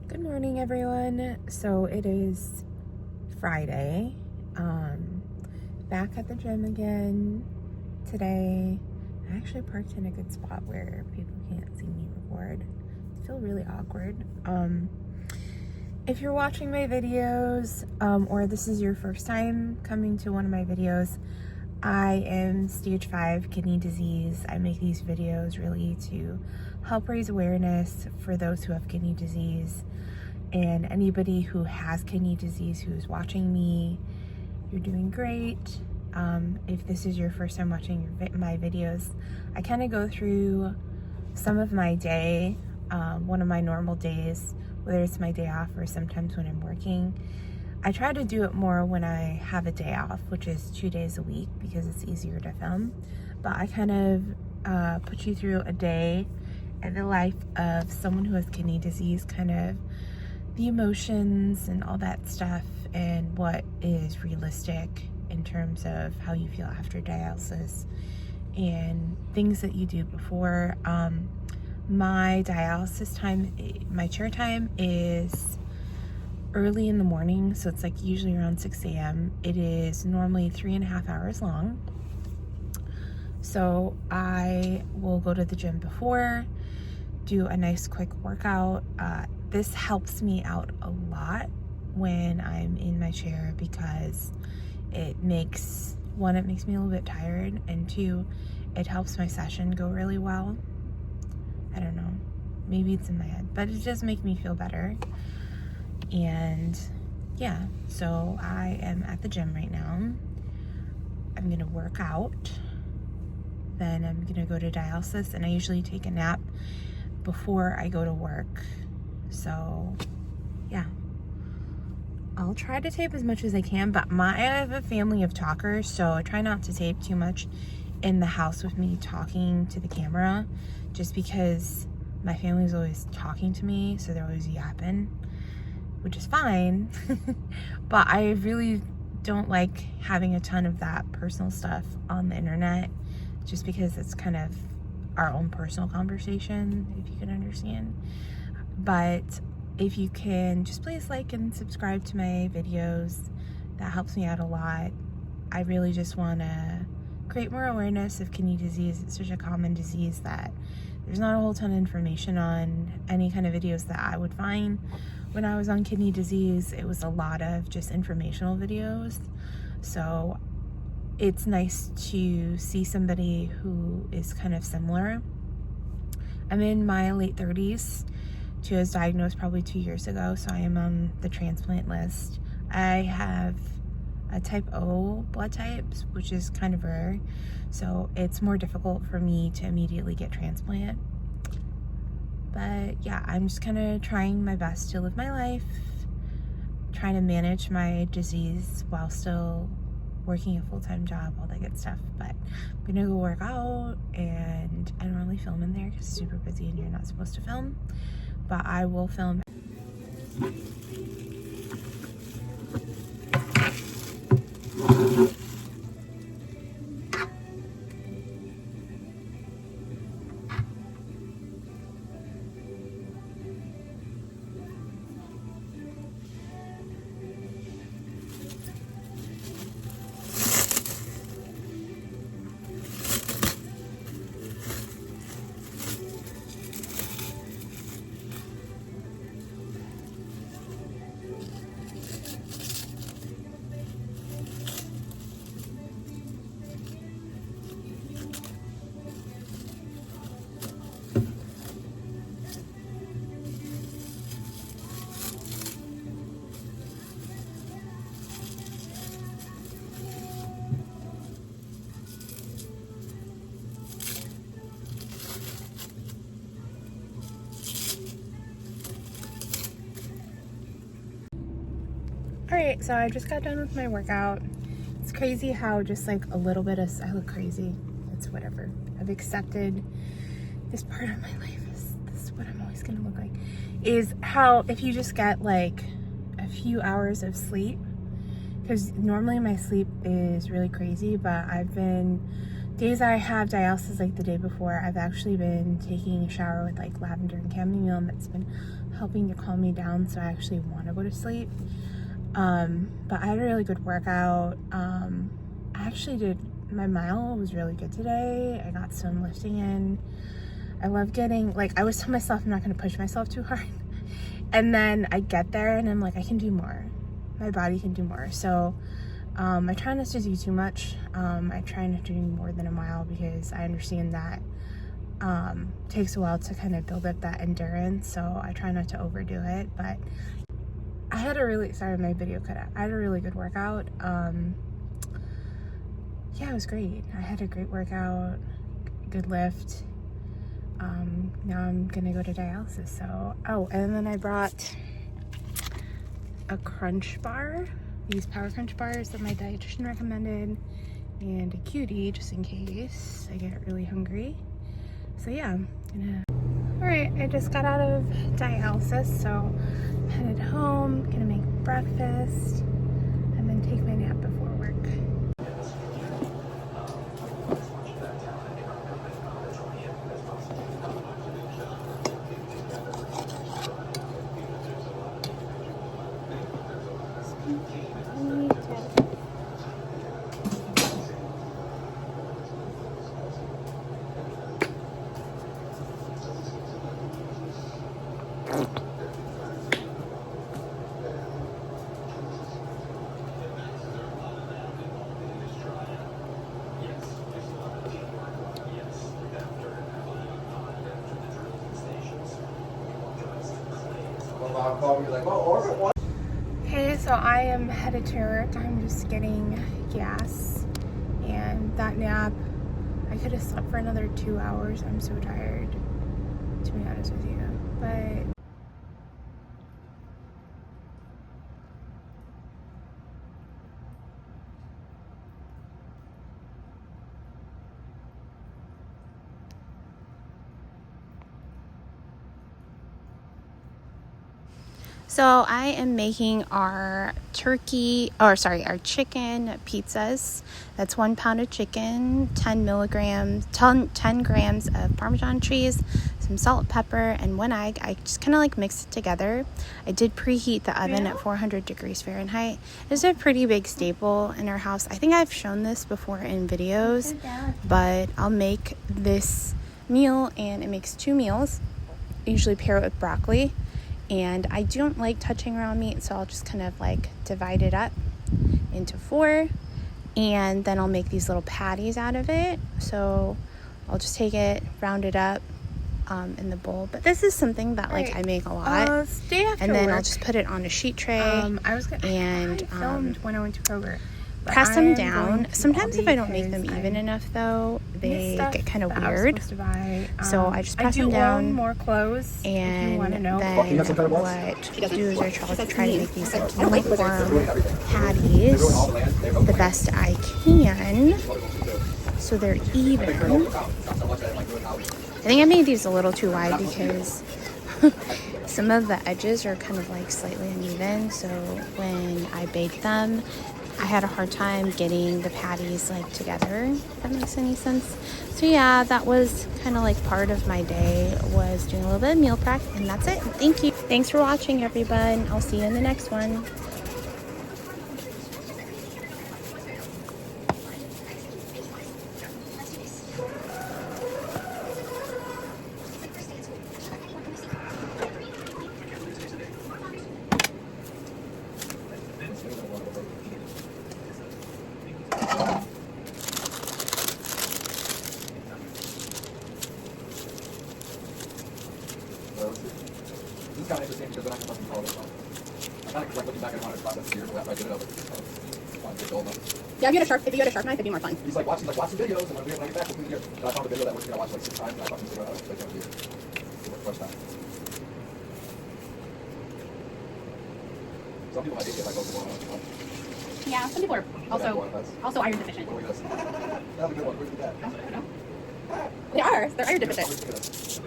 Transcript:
Good morning, everyone. So it is Friday. Back at the gym again today. I actually parked in a good spot where people can't see me record. I feel really awkward. If you're watching my videos, or this is your first time coming to one of my videos, I am stage 5 kidney disease. I make these videos really to help raise awareness for those who have kidney disease, and anybody who has kidney disease who's watching me, you're doing great. If this is your first time watching my videos, I kind of go through some of my day, one of my normal days, whether it's my day off or sometimes when I'm working. I try to do it more when I have a day off, which is 2 days a week because it's easier to film. But I kind of put you through a day in the life of someone who has kidney disease, kind of the emotions and all that stuff, and what is realistic in terms of how you feel after dialysis and things that you do before. My dialysis time, my chair time is early in the morning, so it's like usually around 6 a.m. It is normally 3.5 hours long. So I will go to the gym before, do a nice quick workout. This helps me out a lot when I'm in my chair because it makes me a little bit tired, and 2, it helps my session go really well. I don't know, maybe it's in my head, but it does make me feel better. And yeah, so I am at the gym right now. I'm gonna work out, then I'm gonna go to dialysis, and I usually take a nap before I go to work. So yeah, I'll try to tape as much as I can, but I have a family of talkers, so I try not to tape too much in the house with me talking to the camera, just because my family's always talking to me, so they're always yapping, which is fine. But I really don't like having a ton of that personal stuff on the internet, just because it's kind of our own personal conversation, if you can understand. But if you can just please like and subscribe to my videos, that helps me out a lot. I really just want to create more awareness of kidney disease. It's such a common disease that there's not a whole ton of information on any kind of videos that I would find. When I was on kidney disease, it was a lot of just informational videos. So it's nice to see somebody who is kind of similar. I'm in my late 30s. She was diagnosed probably 2 years ago, so I am on the transplant list. I have a type O blood types, which is kind of rare, so it's more difficult for me to immediately get transplant. But yeah, I'm just kind of trying my best to live my life, trying to manage my disease while still working a full-time job, all that good stuff. But I'm gonna go work out, and I don't really film in there because it's super busy and you're not supposed to film, but I will film. Alright, so I just got done with my workout. It's crazy how just like a little bit of, I look crazy, it's whatever. I've accepted this part of my life. This is what I'm always gonna look like. Is how if you just get like a few hours of sleep, because normally my sleep is really crazy, but I've been, days I have dialysis like the day before, I've actually been taking a shower with like lavender and chamomile, and that's been helping to calm me down so I actually want to go to sleep. But I had a really good workout. I actually did, my mile was really good today. I got some lifting in. I love getting, like, I always tell myself I'm not going to push myself too hard. And then I get there and I'm like, I can do more. My body can do more. So I try not to do too much. I try not to do more than a mile because I understand that it takes a while to kind of build up that endurance. So I try not to overdo it. But I had a really, sorry, my video cut out. I had a really good workout. Yeah, it was great. I had a great workout, good lift. Now I'm gonna go to dialysis. So, oh, and then I brought a crunch bar, these Power Crunch bars that my dietitian recommended, and a cutie just in case I get really hungry. So yeah, I'm gonna. All right, I just got out of dialysis, so I'm headed home, gonna make breakfast, and then take my nap before work. Hey, so I am headed to work. I'm just getting gas, and that nap, I could have slept for another 2 hours. I'm so tired, to be honest with you. But so I am making our chicken pizzas. That's 1 pound of chicken, 10 grams of Parmesan cheese, some salt, pepper, and 1 egg. I just kind of like mixed it together. I did preheat the oven at 400 degrees Fahrenheit. It's a pretty big staple in our house. I think I've shown this before in videos, but I'll make this meal, and it makes 2 meals. I usually pair it with broccoli. And I don't like touching raw meat, so I'll just kind of like divide it up into 4, and then I'll make these little patties out of it. So I'll just take it, round it up in the bowl. But this is something that like I make a lot, and then I'll just put it on a sheet tray. I filmed when I went to Kroger. Press them down. Sometimes if I don't make them even enough, though, they get kind of weird. So I just press them down. More clothes, and then what I do is I try to make these like uniform patties the best I can, so they're even. I think I made these a little too wide because some of the edges are kind of like slightly uneven. So when I bake them, I had a hard time getting the patties like together, if that makes any sense. So yeah, that was kind of like part of my day, was doing a little bit of meal prep, and that's it. Thank you. Thanks for watching, everyone. I'll see you in the next one. This is kind of interesting because then I can fucking call this one. I'm kind of like looking back at how I processed here after I did it over. Yeah, if you had a sharp knife, it'd be more fun. He's like, watch some videos, and when I get back, we'll here. But I found a video that we're going to watch like 6 times, and I fucking figured out how to play it here. First time. Some people might hate it if I go to one. Yeah, some people are also iron deficient. What are we gonna see? That's a good one. Where's the dad? I don't know. They're iron deficient.